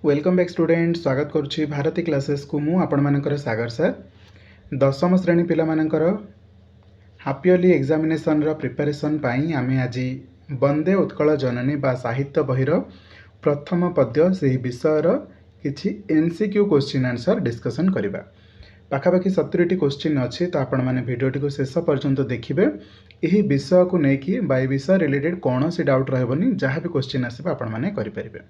Welcome back student स्वागत करुच्ची Bharti classes को मु आपण मानकर सागर सर दशम श्रेणी पिला मानकर हाफ इयरली एग्जामिनेशन रो प्रिपरेशन पाई आमे आज वंदे उत्कल जननी बा साहित्य बहिर प्रथम पद्य से विषय किछि एमसीक्यू क्वेश्चन आंसर डिस्कशन करबा। पाखापाखि 70टी क्वेश्चन अच्छी तो आपण मैंने भिडियोटी को शेष पर्यंत देखिए। यही विषय को लेकिन बाय विषय रिलेटेड कौन सी डाउट रहबनी जहाँ भी क्वेश्चन आसबा आपण मैंने करें।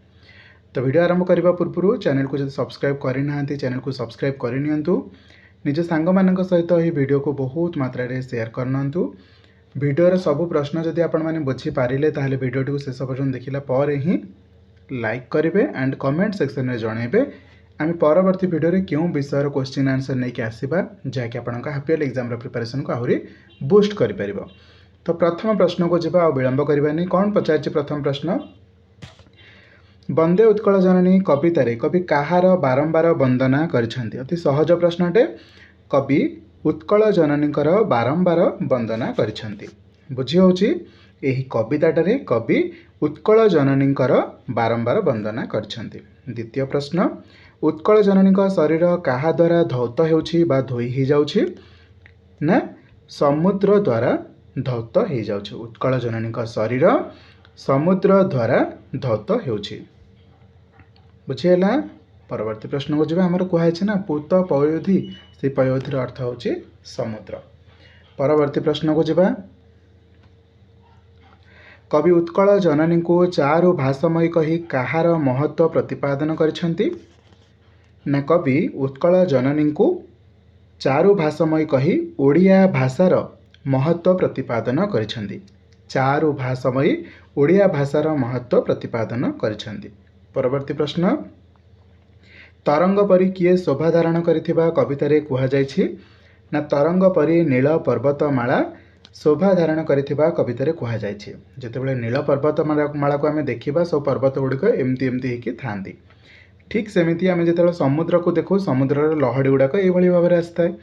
तो वीडियो आरंभ करने पूर्व चैनल को जो सब्सक्राइब करना चैनल को सब्सक्राइब करनियंतु निज सांग मान सहित यह वीडियो को बहुत मात्रा रे शेयर करनंतु। वीडियोर सब प्रश्न जदि आपण माने बुझी पारिले ताहले वीडियोटी को शेष पर्यंत देखिला पर ही लाइक करेंगे एंड कमेंट सेक्शन में जनइबे आम परवर्ती वीडियो रे क्यों विषय क्वेश्चन आंसर नहीं कि आसवा जहाँकि आपंक हाफ इयरली एग्जाम प्रिपरेशन को आहरी बूस्ट कर। तो प्रथम प्रश्न को जब विलंब करवानी कौन पचार प्रथम प्रश्न वंदे उत्कल जननी कवितारे कवि कहार बारंबार वंदना करिसेंती। अति सहज प्रश्नटे कवि उत्कल जननीकर बारंबार वंदना करिसेंती। बुझी होची एही कविताटारे कवि उत्कल जननीकर बारंबार वंदना करिसेंती। द्वितीय प्रश्न उत्कल जननीक शरीर कहा द्वारा धौत हेउछि बा धोई ही जाउछि ना समुद्र द्वारा धौत हो जाउछि। उत्कल जननीक शरीर समुद्र द्वारा धौत हेउछि। बुझीगला। परवर्ती प्रश्न को जब आमर कहुई ना पूत पयोधि से पयोधिर अर्थ होछि समुद्र। परवर्ती प्रश्न को जब कवि उत्कल जननी को चारु भाषामयी कही कहार महत्व प्रतिपादन करिसेंती ना कवि उत्कल जननी को चारु भाषामयी कही ओडिया भाषार महत्व प्रतिपादन करिसेंती। चारु भाषामयी ओडिया भाषार महत्व प्रतिपादन करिसेंती। परवर्ती प्रश्न तरंग परी किए शोभा धारण करिथिबा कवितारे कुहा जायछि ना तरंग परी नील पर्वतमाला शोभा धारण करिथिबा कवितारे कुहा जायछि। जेतेबेले नील पर्वतमाला को आमे देखिबा सब पर्वत गुड़िक एमती एमती हेकि थांती। ठीक सेमिति आमे जेतेबेले समुद्र को देखो समुद्रर लहड़ी गुड़ाक एभली भाबरे आस्ताय।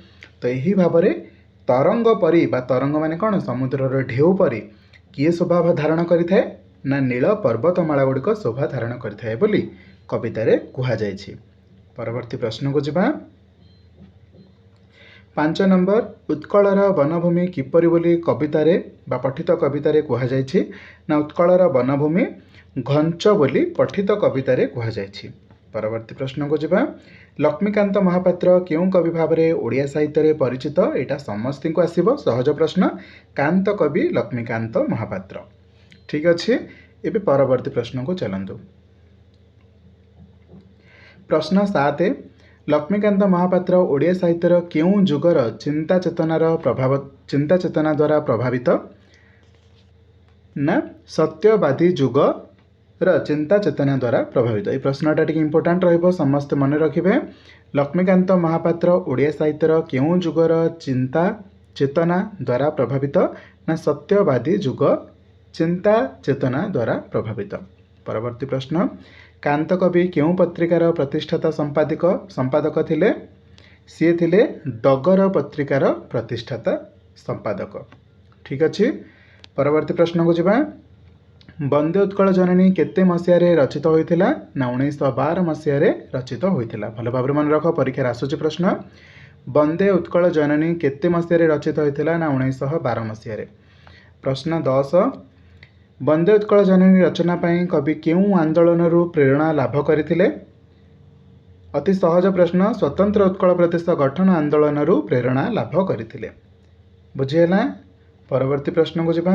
तो यही भाबरे तरंग परी बा तरंग माने कौन समुद्रर ढेउ परी किए शोभा धारण करिथाय ना नील पर्वतमाला गुड़िक शोभा धारण करिथाय बोली कवितारे कुहा जायछि। परवर्ती प्रश्न को जिबा 5 नंबर उत्कलर वनभूमि किपरि बोली कवितारे बा पठित कवितारे कुहा जायछि ना उत्कलर वनभूमि घंच बोली पठित कवितारे कुहा जायछि। परवर्ती प्रश्न को जिबा लक्ष्मीकांत महापात्र क्यों कवि भावरे ओडिया साहित्य रे परिचित एटा समस्ती को आसीबो सहज प्रश्न कांत कवि लक्ष्मीकांत महापात्र। ठीक अच्छे। एबे परवर्ती प्रश्न को चलंतु। प्रश्न 7 लक्ष्मीकांत महापात्र ओडिया साहित्यर क्यों जुगर चिंता चेतना द्वारा प्रभावित ना सत्यवादी जुग चिंता चेतना द्वारा प्रभावित। ये प्रश्नटा टिके इंपोर्टेंट रहिबो समस्त मन रखिबे। लक्ष्मीकांत महापात्र ओडिया साहित्यर क्यों जुगर चिंता चेतना द्वारा प्रभावित ना सत्यवादी जुग चिंता चेतना द्वारा प्रभावित। परवर्ती प्रश्न कांत कवि क्यों पत्रिकार प्रतिष्ठाता संपादक थिले सी थिले डगर पत्रिकार प्रतिष्ठाता संपादक। ठीक अच्छे। परवर्ती प्रश्न को जिबा वंदे उत्कल जननी केते मसीह रचित होइथिला ना 1912 मसीह रचित होइथिला। भल भाव मन रख परीक्षा आसुची प्रश्न वंदे उत्कल जननी केते मसीह रचित होइथिला ना 1912 मसीह। प्रश्न 10 वंदे उत्कल जननी रचना पाई कवि क्यों आंदोलन प्रेरणा लाभ करथिले। अति सहज प्रश्न स्वतंत्र उत्कल प्रदेश गठन आंदोलन प्रेरणा लाभ करथिले। बुझीगला। परवर्ती प्रश्न को जिबा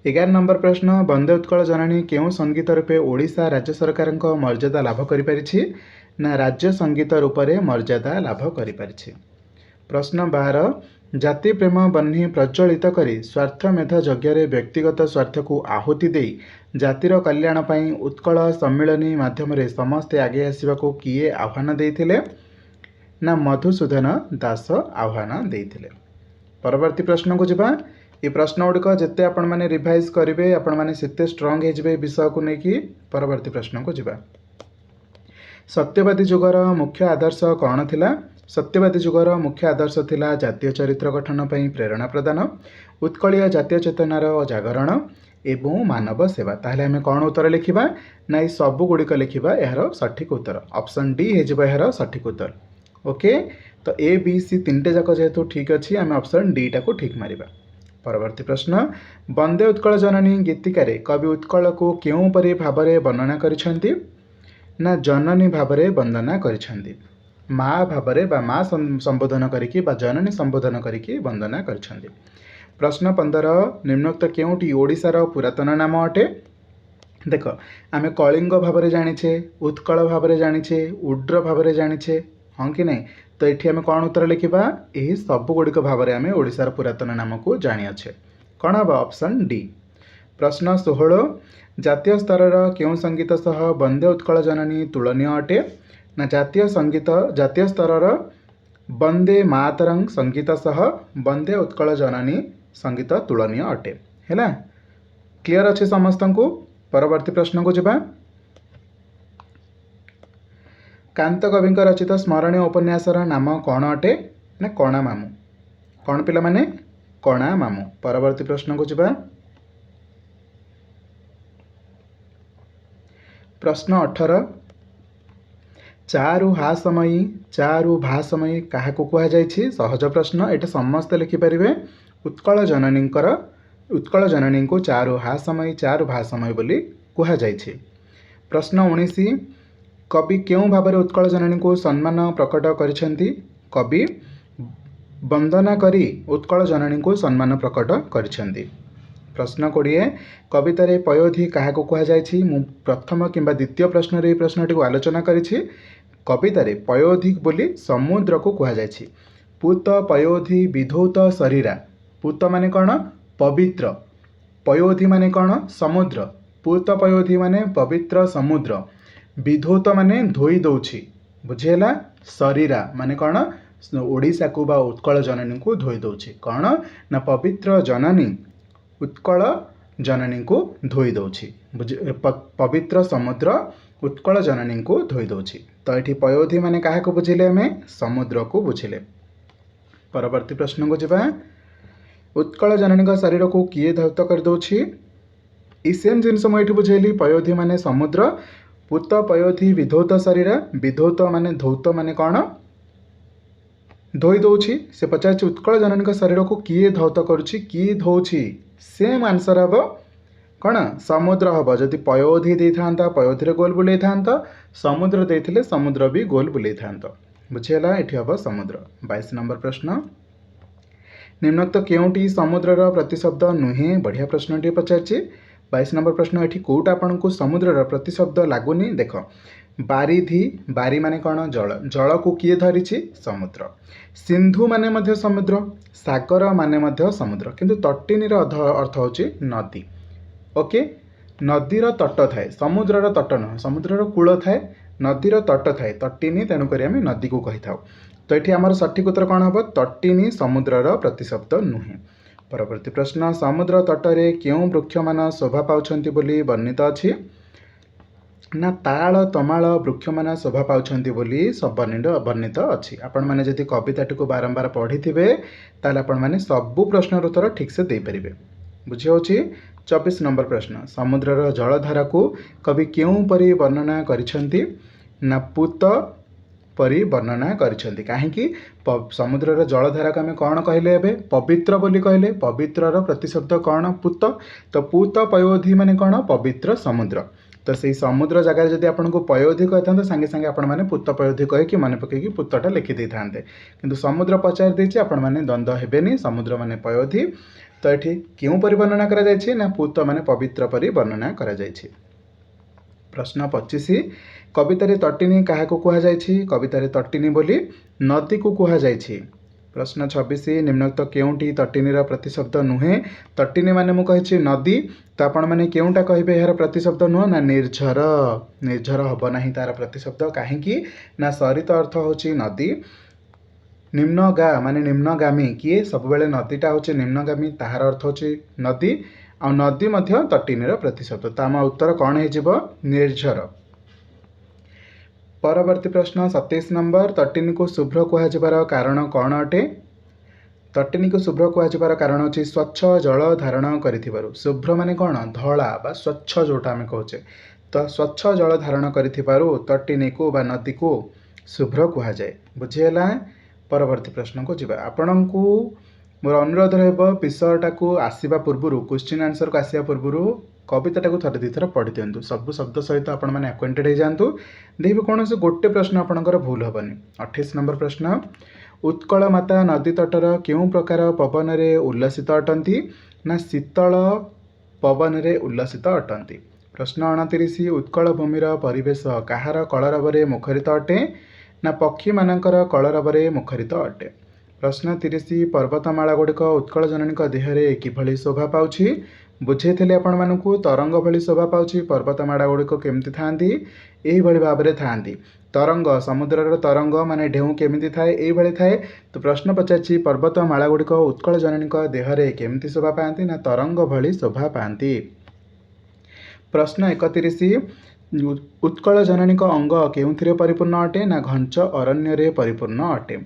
11 नंबर प्रश्न वंदे उत्कल जननी क्यों संगीत रूपे ओडिशा राज्य सरकार मर्यादा लाभ करिपारिछि ना राज्य संगीत रूप में मर्यादा लाभ करिपारिछि। प्रश्न 12 जाति प्रेम बन्ही प्रज्वलित करी स्वार्थमेध यज्ञ व्यक्तिगत स्वार्थ को आहुति दे जातिर कल्याण पाई उत्कल सम्मिलनी माध्यम समस्ते आगे आसवाक किए आह्वान देइथिले ना मधुसूदन दास आह्वान देइथिले। परवर्ती प्रश्न को जिबा ये प्रश्न गुड़िक जिते आपण मैंने रिवाइज करेंगे आपण मैंने सेते स्ट्रंग हो विषय को लेकिन। परवर्ती प्रश्न को जिबा सत्यवादी जुगर मुख्य आदर्श कौन थिला। सत्यवादी जुगर मुख्य आदर्श थिला जातीय चरित्र गठन पर प्रेरणा प्रदान उत्कलीय जातीय चेतनार जागरण एवं मानव सेवा। ताहले आमे कौन उत्तर लिखिबा ना ये सब गुड़िक लिखिबा यार सठिक उत्तर। ऑप्शन डी हो यार सठिक उत्तर। ओके, तो ए बी सी तीनटे जाक जेहेतु ठीक अच्छी आम ऑप्शन डी टाक ठीक मारिबा। परवर्ती प्रश्न, वंदे उत्कल जननी गीतिकार कवि उत्कल को केउं परि भाबरे वर्णना करिसेंती ना जननी भाबरे वंदना करिसेंती। माँ भाबरे बा माँ संबोधन करिकी बा जननी संबोधन करिकी वंदना करिसेंती। प्रश्न 15, निम्नोक्त केउंटी ओडिशार पुरातन नाम अटे। देख आमे कलिंग भाबरे जानिछे, उत्कल भाबरे जानिछे, उड्र भाबरे जानिछे, हाँ कि नहीं। तो ये आम कौन उत्तर लिखा यही सब गुड़िक भाव में ओडिशार पुरातन नाम को जानिछे। कौन हम ऑप्शन डी। प्रश्न 16, जातीय स्तर केउं संगीत सह वंदे उत्कल जननी तुलनीय अटे ना जातीय स्तर वंदे मातरं संगीत सह वंदे उत्कल जननी संगीत तुलनीय अटे। है क्लियर अच्छे समस्त को। परवर्ती प्रश्न को जावा। कांत कवि रचित स्मरणीय उपन्यासर नाम कौन अटे ना कणा मामू। कौन पिला माने कणा मामू। परवर्ती प्रश्न को जावा। प्रश्न 18, चारु भाषमयी क्या कह जाए। सहज प्रश्न, ये समस्ते लिखिपारे। उत्कल जननी को चारु भाषमयी बोली कह जाए। प्रश्न 19, कवि क्यों भाव उत्कल जननी को सम्मान प्रकट करिसेंती। कवि वंदना करी उत्कल जननी को सम्मान प्रकट करिसेंती। प्रश्न 20, कवितार पयोधी क्या कह जाए। मु प्रथम किंबा द्वितीय प्रश्न रे प्रश्नटी को आलोचना करिछि। कवितार पयोधी बोली समुद्र को कह जाए। पूत पयोधी विधौत शरीरा। पूत माने कौन पवित्र, पयोधी माने कौन समुद्र। पूत पयोधी माने पवित्र समुद्र, विधौत माने धोई दौछि बुझेला। शरीरा माने कौन ओडिशा को बा उत्कल जननी को धोई दौछि। कौन ना पवित्र जननी उत्कल जननी को धोई दौछि। पवित्र समुद्र उत्कल जननी को धोई दौछि। तो ये पयोधी माने क्या को बुझिले हमें समुद्र को बुझिले। परवर्ती प्रश्न को जावा। उत्कल जननी का शरीर को किए धौत कर दौछि। ई सेम जिनस मुझे बुझेली। पयोधी माने समुद्र, पूत पयोधी विधौत शरीरा। विधौत माने धौत माने कौन धोई दौछि। से पचार उत्कल जननी का शरीर को किए धौत करुछि किए धोछि। सेम आंसर हम कौन समुद्र हम। जदि पयोधी दे था पयोधी गोल बुले था, समुद्र देथिले समुद्र भी गोल बुले था। बुझेला ये हम समुद्र। 22 नंबर प्रश्न, निम्नोक्त केउंटी समुद्रर प्रतिशब्द नुहे। बढ़िया प्रश्न टी पचारछि। 22 नंबर प्रश्न, ये कौटा आपन को समुद्रर प्रतिशब्द लगुनि। देख बारिधि, बारी माने कौन जल, जल को किए धरिछि समुद्र। सिंधु माने मध्य समुद्र, सागर माने मध्य समुद्र, किंतु तटिनीर अर्थ होछि नदी। ओके, नदीर तट थाए, समुद्रर तट न, समुद्रर कूल थाए, नदीर तट थाए, तटिनी। तेणुक आम नदी को कही था। तो ये आमर सठिक उत्तर कौन हम तटिनी समुद्रर प्रतिशब्द नुहे। परवर्ती प्रश्न, समुद्र तटरे क्यों वृक्ष मान शोभा पाउछन्ति बोली वर्णित अछि ना ताल तमाल वृक्ष मान शोभा पाउछन्ति बोली सब वर्णित अछि। आपण माने जदि कविताटी को बारंबार पढ़ी थे ताल आपण माने सबु प्रश्नर उत्तर ठीक से दे परिबे। बुझी होछि। 24 नंबर प्रश्न, समुद्रर जलधारा को कवि क्यों परि वर्णना करिसेंति ना पूत परि वर्णना करिसेंति। काहेकि समुद्रर जलधारा को आम कौन कहले एबे पवित्र बोली कहले। पवित्रर प्रतिशब्द कौन पूत। तो पूत पयोधी माने कौन पवित्र समुद्र। तो से समुद्र जगह जदि आपन को पयोधी कहता तो सांगे सांगे आपण माने पूत पयोधी कहीकि मन पकईकि पूतटा लिखि दे थांते। किंतु समुद्र पचार देछि आपण माने द्वंद्व हेबेनी। समुद्र माने पयोधी। तो ये क्यों परि वर्णना करा जायछि ना पूत माने पवित्र परि वर्णना करा जायछि। प्रश्न 25, कवितारे तटिनी क्या कह जायछि। कवितारे तटिनी बोली नदी को कह जायछि। प्रश्न 26, निम्नोक्त केउंटी तटिनीर प्रतिशब्द नुहे। तटिनी माने मु कहिछि नदी। तो आपण माने केउंटा कहिबे यार प्रतिशब्द नुह ना निर्झर। निर्झर हब नाही तार प्रतिशब्द। काहेकि ना सरित अर्थ होछि नदी। निम्नगा माने निम्नगामी किए सब बेले नदीटा होछि निम्नगामी, ताहार अर्थ होछि नदी। आ नदी मध्य तटिनीर प्रतिशब्द। तो आम उत्तर कौन हो निर्झर। परवर्ती प्रश्न 27 नंबर, तटिनी को शुभ्र कह कारण कौन अटे। तटिनी को शुभ्र कुहार कारण अच्छी स्वच्छ जल धारण कर शुभ्र माने कौन धला बा स्वच्छ जोटा आम कहे तो स्वच्छ जल धारण कर तटिनी को बा नदी को शुभ्र कुहाए बुझीगला। परवर्ती प्रश्न को जीवा आपण को मोर अनुरोध विषयटा को आसवा पूर्व क्वेश्चन आंसर को आसवा पूर्व कविताटा को थरे दुईथर पढ़ी दिंतु सब शब्द सहित आपण मैंने आक्वेंटेड हो जातु देखिए कौन से गोटे प्रश्न आपंकर भूल हेनी। 28 नंबर प्रश्न उत्कल माता नदी तटर क्यों प्रकार पवन रे उल्लसित अटंती ना शीतल पवन रे उल्लसित अटंती। प्रश्न 29 उत्कल भूमिर परिवेश कहार कलरवरे मुखरित अटे ना पक्षी मानकर कलरवरे मुखरित अटे। प्रश्न 30 पर्वतमाला गुड़िक उत्कल जननी देहरे किभली शोभा पाउछि बुझेइथिले आपण मानकु तरंग भली शोभा पाउछि। पर्वतमाला गुड़िक केमती थांती एही भली भाबरे थांती तरंग समुद्रर तरंग माने ढेउ केमिति थाए एही भली थाए। तो प्रश्न पचाछि पर्वतमाला गुड़िक उत्कल जननी देहरे केमिति शोभा पाती ना तरंग भली शोभा पाती। प्रश्न 31 उत्कल जननी अंग केउथिरे परिपूर्ण अटे ना घंच अरण्य रे परिपूर्ण अटे।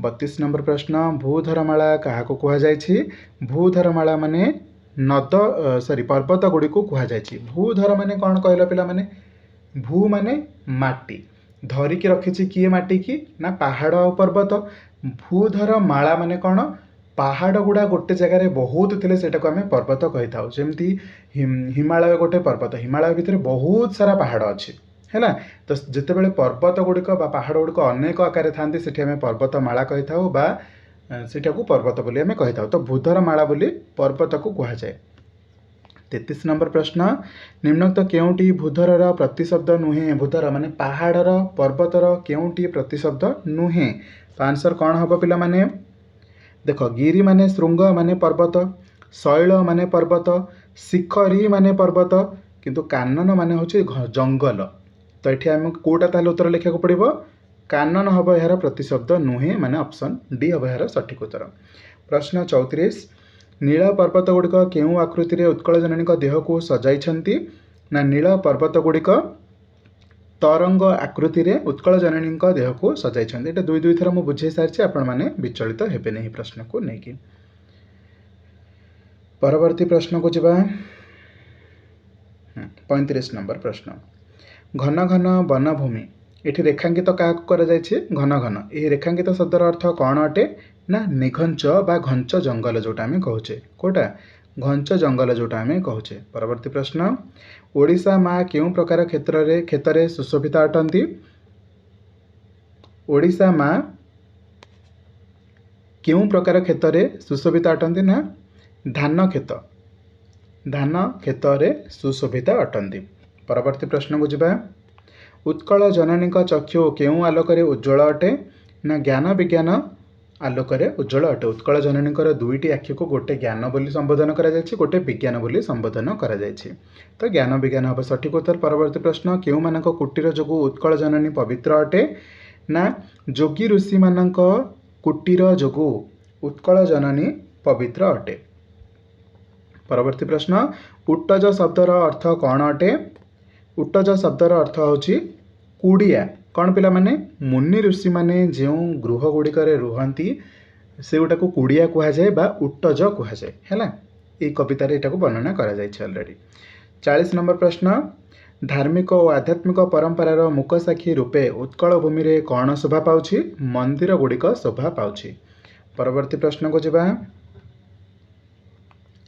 32 नंबर प्रश्न भूधरमाला काहाको कुहा जायछि भूधरमाला माने नद सॉरी पर्वत गुड़ी को कुहा जायछि। भूधर माने कौन कहला पिला माने भू माने माटी धरिकी रखिछि किए माटी की ना पहाड़ और पर्वत। भूधर माला माने कौन पहाड़ गुड़ा गोटे जगार बहुत थे से आम पर्वत कही था जमती हिमालय गोटे पर्वत हिमालय भितर बहुत सारा पहाड़ अच्छी है तो जितेबाला पर्वत गुड़िक पहाड़ गुड़िक अनेक आकार था से आम पर्वत माला कही था सेटा को पर्वत बोली आम कही था तो भूधर माला बोली पर्वत को कह जाए। 33 नंबर प्रश्न निम्नोक्त केउटी भूधरर प्रतिशब्द नुहे भूधर माने पहाड़र पर्वतर केउटी प्रतिशब्द नुहे तो आंसर कौन हम पिला माने देख गिरी माने श्रृंग माने पर्वत शैल माने पर्वत शिखरी माने पर्वत किंतु कानन माने होचे जंगल तो ये आम कौटा ताल उत्तर लिखा पड़ो कानन हम यार प्रतिशब्द नुहे माने ऑप्शन डी हम यार सठिक उत्तर। प्रश्न 34 नील पर्वत गुड़िक केउं आकृति उत्कल जननी देह को सजाई ना नील पर्वत गुड़िक तरंग आकृति रे उत्कल जननी देह को सजाई ये दुई दुई थर मुझे बुझे सारी आपण मैंने विचलित हेबे नहीं प्रश्न को लेकिन। परवर्ती प्रश्न को जीवा 35 नंबर प्रश्न घन घन वनभूमि ये रेखांकित क्या घन घन ये रेखांकित शब्दर अर्थ कौन अटे ना निघंच बा घंच जंगल जोटा आम कहे कोटा घंच जंगल जोटा आम कहे। परवर्ती प्रश्न ओडिशा माँ क्यों प्रकार क्षेत्र सुशोभित अटंती ओडिशा माँ क्यों प्रकार क्षेत्र सुशोभित अटंती ना धान क्षेत्र सुशोभित अटंती। परवर्ती प्रश्न को जीवा उत्कल जननी चक्षु केउं आलोक उज्ज्वल अटे ना ज्ञान विज्ञान आलोक उज्ज्वल अटे। उत्कल जननी दुईटी आखि को गोटे ज्ञान बोली संबोधन करा जायछि गोटे विज्ञान बोली संबोधन करा जायछि तो ज्ञान विज्ञान हम सठिक उत्तर। परवर्ती प्रश्न केउं मानक कुटीर जोगु उत्कल जननी पवित्र अटे ना जोगी ऋषि मानक कुटीर जोगु उत्कल जननी पवित्र अटे। परवर्ती प्रश्न उट्टज शब्दर अर्थ कौन अटे उट्टज शब्दर अर्थ होछि कुड़िया कौन पिला माने मुनि ऋषि माने जो गृह गुड़िक रुहंती से गुटा को कुड़िया कह जाए बा उट्टज कह जाए है ये कवितार यहाँ वर्णना करा जायछि ऑलरेडी। 40 नंबर प्रश्न धार्मिक और आध्यात्मिक परंपरार मुख साक्षी रूपे उत्कल भूमि रे कौन शोभा पाउछि मंदिर गुड़िक शोभा पाउछि। परवर्ती प्रश्न को जीवा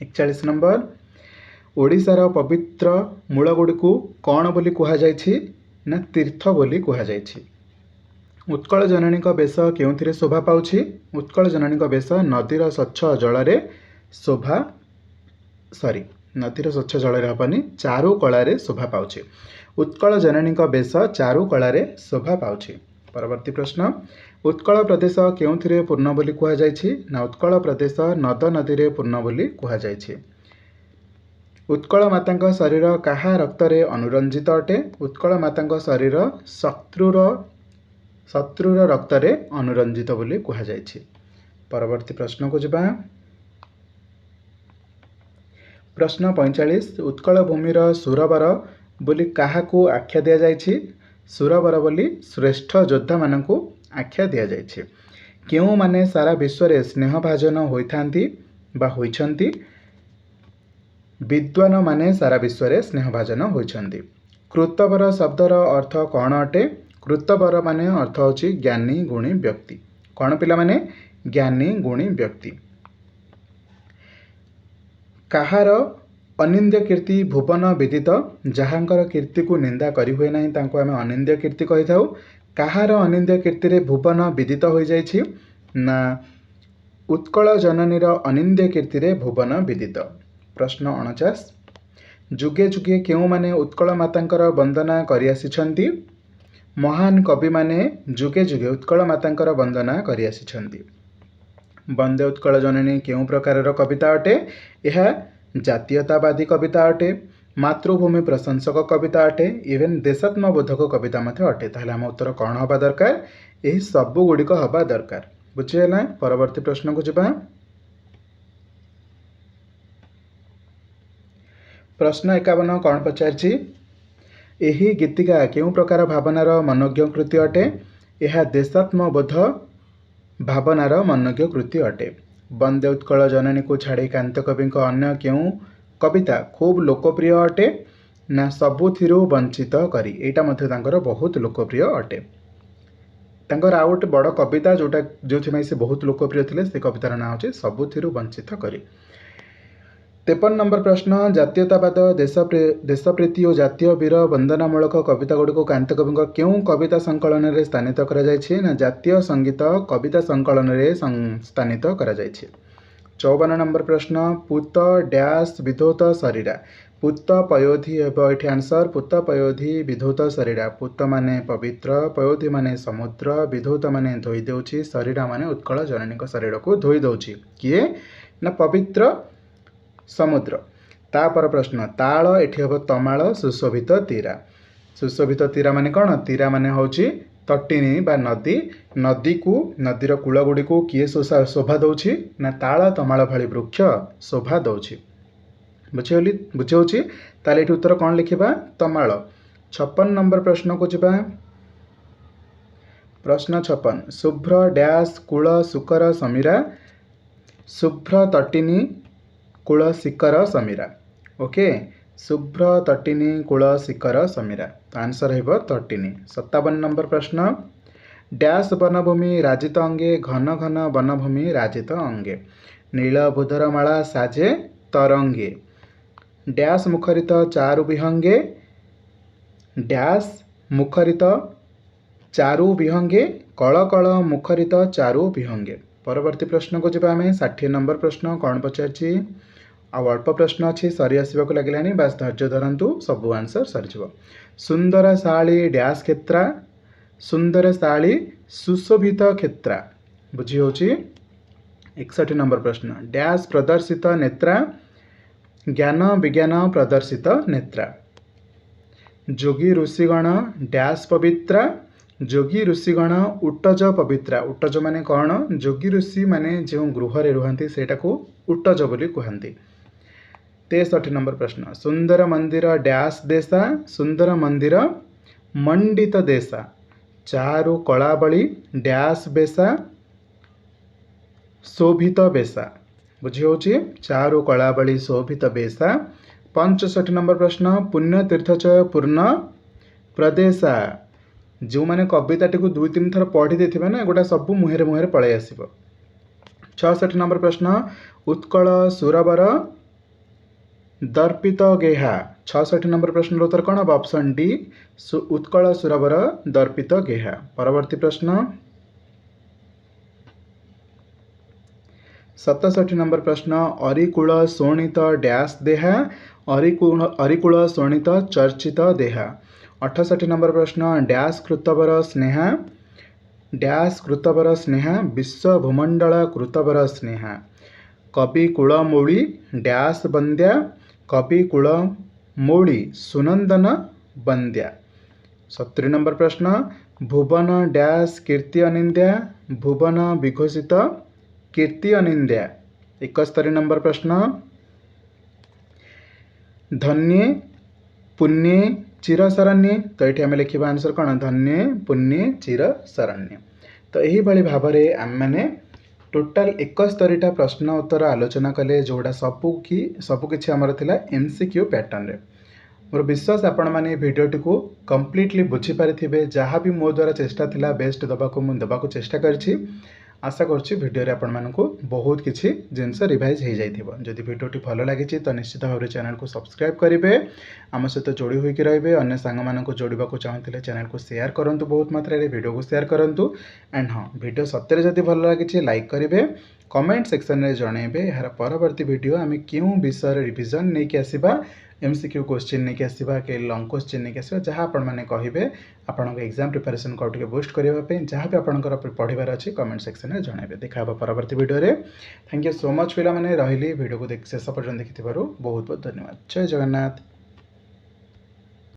41 नंबर ओडिशार पवित्र मूल गुड़ी को कौन बोली कह जायछि ना तीर्थ बोली कह जायछि। उत्कल जननी बेश केउथिरे शोभा पाउछि उत्कल जननी बेश नदीर स्वच्छ जल शोभा नदीर स्वच्छ जल हेनी चारु कलारे शोभा पाउछि उत्कल जननी बेश चारु कलारे शोभा पाउछि। परवर्ती प्रश्न उत्कल प्रदेश केउथिरे पूर्ण बोली कह जायछि ना उत्कल प्रदेश नद नदी पूर्ण बोली कह जायछि। उत्कल माता शरीर काहा रक्तरे अनुरंजित अटे उत्कल माता शरीर शत्रुर रक्तरे अनुरंजित बोली कह जायछि। परवर्ती प्रश्न को जीवा प्रश्न 45 उत्कल भूमिर सुरवर बोली काहाकू आख्या दिया जायछि सुरवर बोली श्रेष्ठ योद्धा मानकू आख्या दिया जायछि। କେଉଁମାନେ ସାରା ବିଶ୍ୱରେ ସ୍ନେହଭାଜନ ହୋଇଥାନ୍ତି ବା ହୋଇଛନ୍ତି? ବିଦ୍ୱାନମାନେ ସାରା ବିଶ୍ୱରେ ସ୍ନେହଭାଜନ ହୋଇଛନ୍ତି। କୃତବର ଶବ୍ଦର ଅର୍ଥ କ'ଣ ଅଟେ? କୃତବର ମାନେ ଅର୍ଥ ହେଉଛି ଜ୍ଞାନୀ ଗୁଣୀ ବ୍ୟକ୍ତି। କ'ଣ ପିଲାମାନେ? ଜ୍ଞାନୀ ଗୁଣୀ ବ୍ୟକ୍ତି। କାହାର ଅନିନ୍ଦ୍ୟ କୀର୍ତ୍ତି ଭୁବନ ବିଦିତ? ଯାହାଙ୍କର କୀର୍ତ୍ତିକୁ ନିନ୍ଦା କରିହୁଏ ନାହିଁ ତାଙ୍କୁ ଆମେ ଅନିନ୍ଦ୍ୟ କୀର୍ତ୍ତି କହିଥାଉ। କାହାର ଅନିନ୍ଦ୍ୟ କୀର୍ତ୍ତିରେ ଭୁବନ ବିଦିତ ହୋଇଯାଇଛି? ନା ଉତ୍କଳ ଜନନୀର ଅନିନ୍ଦ୍ୟ କୀର୍ତ୍ତିରେ ଭୁବନ ବିଦିତ। ପ୍ରଶ୍ନ 49। ଯୁଗେ ଯୁଗେ କେଉଁମାନେ ଉତ୍କଳ ମାତାଙ୍କର ବନ୍ଦନା କରିଆସିଛନ୍ତି? ମହାନ କବିମାନେ ଯୁଗେ ଯୁଗେ ଉତ୍କଳ ମାତାଙ୍କର ବନ୍ଦନା କରିଆସିଛନ୍ତି। ବନ୍ଦେ ଉତ୍କଳ ଜନନୀ କେଉଁ ପ୍ରକାରର କବିତା ଅଟେ? ଏହା ଜାତୀୟତାବାଦୀ କବିତା ଅଟେ, ମାତୃଭୂମି ପ୍ରଶଂସକ କବିତା ଅଟେ, ଇଭେନ୍ ଦେଶାତ୍ମବୋଧକ କବିତା ମଧ୍ୟ ଅଟେ। ତାହେଲେ ଆମ ଉତ୍ତର କ'ଣ ହେବା ଦରକାର? ଏହି ସବୁ ଗୁଡ଼ିକ ହେବା ଦରକାର। ବୁଝିହେଲା? ପରବର୍ତ୍ତୀ ପ୍ରଶ୍ନକୁ ଯିବା। ପ୍ରଶ୍ନ 51 କ'ଣ ପଚାରିଛି? ଏହି ଗୀତିକା କେଉଁ ପ୍ରକାର ଭାବନାର ମନୋଜ୍ଞ କୃତି ଅଟେ? ଏହା ଦେଶାତ୍ମବୋଧ ଭାବନାର ମନୋଜ୍ଞ କୃତି ଅଟେ। ବନ୍ଦେ ଉତ୍କଳ ଜନନୀକୁ ଛାଡ଼ି କାନ୍ତ କବିଙ୍କ ଅନ୍ୟ କେଉଁ କବିତା ଖୁବ୍ ଲୋକପ୍ରିୟ ଅଟେ? ନା ସବୁଥିରୁ ବଞ୍ଚିତ କରି। ଏଇଟା ମଧ୍ୟ ତାଙ୍କର ବହୁତ ଲୋକପ୍ରିୟ ଅଟେ। ତାଙ୍କର ଆଉ ଗୋଟେ ବଡ଼ କବିତା ଯେଉଁଥିପାଇଁ ସେ ବହୁତ ଲୋକପ୍ରିୟ ଥିଲେ, ସେ କବିତାର ନାଁ ହେଉଛି ସବୁଥିରୁ ବଞ୍ଚିତ କରି। 53 ନମ୍ବର ପ୍ରଶ୍ନ। ଜାତୀୟତାବାଦ, ଦେଶପ୍ରୀତି ଓ ଜାତୀୟ ବୀର ବନ୍ଦନାମୂଳକ କବିତା ଗୁଡ଼ିକୁ କାନ୍ତ କବିଙ୍କ କେଉଁ କବିତା ସଂକଳନରେ ସ୍ଥାନିତ କରାଯାଇଛି? ନା ଜାତୀୟ ସଙ୍ଗୀତ କବିତା ସଂକଳନରେ ସ୍ଥାନିତ କରାଯାଇଛି। 54 ନମ୍ବର ପ୍ରଶ୍ନ। ପୂତ ଡ୍ୟାସ୍ ବିଧୌତ ଶରୀରା। ପୂତ ପୟୋଧି ହେବ ଏଠି ଆନ୍ସର। ପୂତ ପୟୋଧି ବିଧୌତ ଶରୀରା। ପୂତ ମାନେ ପବିତ୍ର, ପୟୋଧି ମାନେ ସମୁଦ୍ର, ବିଧୌତ ମାନେ ଧୋଇ ଦେଉଛି, ଶରୀରା ମାନେ ଉତ୍କଳ ଜନନୀଙ୍କ ଶରୀରକୁ ଧୋଇ ଦେଉଛି। କିଏ? ନା ପବିତ୍ର ସମୁଦ୍ର। ତାପର ପ୍ରଶ୍ନ। ତାଳ ଏଠି ହେବ ତମାଳ, ସୁଶୋଭିତ ତୀରା। ସୁଶୋଭିତ ତୀରା ମାନେ କ'ଣ? ତୀରା ମାନେ ହେଉଛି ତଟିନୀ ବା ନଦୀ। ନଦୀର କୂଳ ଗୁଡ଼ିକୁ କିଏ ଶୋଭା ଦେଉଛି? ନା ତାଳ ତମାଳ ଭଳି ବୃକ୍ଷ ଶୋଭା ଦେଉଛି। ବୁଝିହେଉଛି? ତାହେଲେ ଏଠି ଉତ୍ତର କ'ଣ ଲେଖିବା? ତମାଳ। 56 ନମ୍ବର ପ୍ରଶ୍ନକୁ ଯିବା। ପ୍ରଶ୍ନ 56। ଶୁଭ୍ର ଡ୍ୟାସ୍ କୂଳ ଶୁକର ସମୀରା। ଶୁଭ୍ର ତଟିନୀ କୂଳ ଶିକର ସମୀରା। ଓକେ, ଶୁଭ୍ର ତଟିନୀ କୂଳ ଶିକର ସମୀରା। ତ ଆନ୍ସର ହେବ ତଟିନୀ। 57 ନମ୍ବର ପ୍ରଶ୍ନ। ଡ୍ୟାସ୍ ବନଭୂମି ରାଜିତ ଅଙ୍ଗେ, ଘନ ଘନ ବନଭୂମି ରାଜିତ ଅଙ୍ଗେ। ନୀଳ ବୁଧର ମାଳା ସାଜେ ତରଙ୍ଗେ। ଡ୍ୟାସ୍ ମୁଖରିତ ଚାରୁ ବିହଙ୍ଗେ। ଡ୍ୟାସ୍ ମୁଖରିତ ଚାରୁ ବିହଙ୍ଗେ, କଳ କଳ ମୁଖରିତ ଚାରୁ ବିହଙ୍ଗେ। ପରବର୍ତ୍ତୀ ପ୍ରଶ୍ନକୁ ଯିବା ଆମେ। 60 ନମ୍ବର ପ୍ରଶ୍ନ କ'ଣ ପଚାରିଛି? ଆଉ ଅଳ୍ପ ପ୍ରଶ୍ନ ଅଛି, ସରି ଆସିବାକୁ ଲାଗିଲାଣି, ବାସ୍ ଧୈର୍ଯ୍ୟ ଧରନ୍ତୁ, ସବୁ ଆନ୍ସର ସରିଯିବ। ସୁନ୍ଦର ଶାଳୀ ଡ୍ୟାସ୍ କ୍ଷେତ୍ରା। ସୁନ୍ଦର ଶାଳୀ ସୁଶୋଭିତ କ୍ଷେତ୍ରା। ବୁଝି ହେଉଛି? 61 ନମ୍ବର ପ୍ରଶ୍ନ। ଡ୍ୟାସ୍ ପ୍ରଦର୍ଶିତ ନେତ୍ରା। ଜ୍ଞାନ ବିଜ୍ଞାନ ପ୍ରଦର୍ଶିତ ନେତ୍ରା। ଯୋଗୀ ଋଷିଗଣ ଡ୍ୟାସ୍ ପବିତ୍ରା। ଯୋଗୀ ଋଷିଗଣ ଉଟ୍ଟଜ ପବିତ୍ରା। ଉଟ୍ଟଜ ମାନେ କ'ଣ? ଯୋଗୀ ଋଷି ମାନେ ଯେଉଁ ଗୃହରେ ରୁହନ୍ତି ସେଇଟାକୁ ଉଟ୍ଟଜ ବୋଲି କୁହନ୍ତି। 63 ନମ୍ବର ପ୍ରଶ୍ନ। ସୁନ୍ଦର ମନ୍ଦିର ଡ୍ୟାସ୍ ଦେଶା। ସୁନ୍ଦର ମନ୍ଦିର ମଣ୍ଡିତ ଦେଶା। ଚାରୁ କଳାବଳି ଡ୍ୟାସ୍ ବେଶା। ଶୋଭିତ ବେଶା। ବୁଝି ହେଉଛି? ଚାରୁ କଳାବଳି ଶୋଭିତ ବେଶା। 65 ନମ୍ବର ପ୍ରଶ୍ନ। ପୁଣ୍ୟ ତୀର୍ଥଚୟ ପୂର୍ଣ୍ଣ ପ୍ରଦେଶା। ଯେଉଁମାନେ କବିତାଟିକୁ 2-3 ଥର ପଢ଼ି ଦେଇଥିବେ ନା, ଏଗୁଡ଼ା ସବୁ ମୁହେଁରେ ମୁହେଁରେ ପଳାଇ ଆସିବ। 66 ନମ୍ବର ପ୍ରଶ୍ନ। ଉତ୍କଳ ସୁରବର ଦର୍ପିତ ଗେହା। 66 ନମ୍ବର ପ୍ରଶ୍ନର ଉତ୍ତର କ'ଣ ହେବ? ଅପସନ୍ ଡି, ଉତ୍କଳ ସୁରବର ଦର୍ପିତ ଗେହା। ପରବର୍ତ୍ତୀ ପ୍ରଶ୍ନ। 67 ନମ୍ବର ପ୍ରଶ୍ନ। ଅରିକୁଳ ଶୋଣିତ ଡ୍ୟାସ୍ ଦେହା। ଅରିକୁଳ ଶୋଣିତ ଚର୍ଚ୍ଚିତ ଦେହା। 68 ନମ୍ବର ପ୍ରଶ୍ନ। ଡ୍ୟାସ୍ କୃତବର ସ୍ନେହା। ଡ୍ୟାସ୍ କୃତବର ସ୍ନେହା ବିଶ୍ୱ ଭୂମଣ୍ଡଳ କୃତବର ସ୍ନେହା। କବି କୁଳମୌଳି ଡ୍ୟାସ୍ ବନ୍ଦ୍ୟା। କବି କୁଳମୌଳି ସୁନନ୍ଦନ ବନ୍ଦ୍ୟା। 70 ନମ୍ବର ପ୍ରଶ୍ନ। ଭୁବନ ଡ୍ୟାସ୍ କୀର୍ତ୍ତି ଅନିନ୍ଦ୍ୟା। ଭୁବନ ବିଘୋଷିତ କୀର୍ତ୍ତି ଅନିନ୍ଦ୍ୟା। 71 ନମ୍ବର ପ୍ରଶ୍ନ। ଧନ୍ୟେ ପୁଣ୍ୟେ ଚିର ଶରଣ୍ୟେ। ତ ଏଠି ଆମେ ଲେଖିବା ଆନ୍ସର କ'ଣ? ଧନ୍ୟେ ପୁଣ୍ୟେ ଚିର ଶରଣ୍ୟେ। तो यही भाव में आम मैंने टोटाल 71टा प्रश्न उत्तर आलोचना कले जोड़ा सबकि आमर थिला MCQ पैटर्न रे। मोर विश्वास आपण मैंने भिडियोटी को कम्प्लीटली बुझीपारे जहाँ भी मो द्वारा चेष्टा थिला बेस्ट दबाको मु देबाको चेष्टा करछि। आशा करछि भिडियो रे आपण मानकु बहुत किछि जिनस रिवाइज हो जाइथिबो। जदि भिडियोटी भल लागिछि तो निश्चित भाव चैनल को सब्सक्राइब करेंगे, आम सहित जोड़ी होकर रहिबे। अन्य सांग मानकु जोड़िबा को चाहूतिले चैनल को शेयर करंतु, बहुत मात्रा रे वीडियो को शेयर करंतु। एंड हाँ, वीडियो सत्य जदि भल लागिछि लाइक करेंगे, कमेंट सेक्शन में जनइबे यार परवर्ती वीडियो आम क्यों विषय रिविजन नहीं कि आसीबा, MCQ क्वेश्चन नहीं कि आसीबा के लॉन्ग क्वेश्चन नहीं कि आसीबा, जहाँ आपण मैंने कहिबे आपन एग्जाम प्रिपरेशन को टिके बूस्ट करबा पे जहाँ भी आपनकर पढ़िबार अछि कमेंट सेक्शन में जनइबे। देखा परवर्ती वीडियो रे। थैंक यू सो मच पिला माने रहिली वीडियो को शेष पर्यंत देखिथिबारु बहुत बहुत धन्यवाद। जय जगन्नाथ।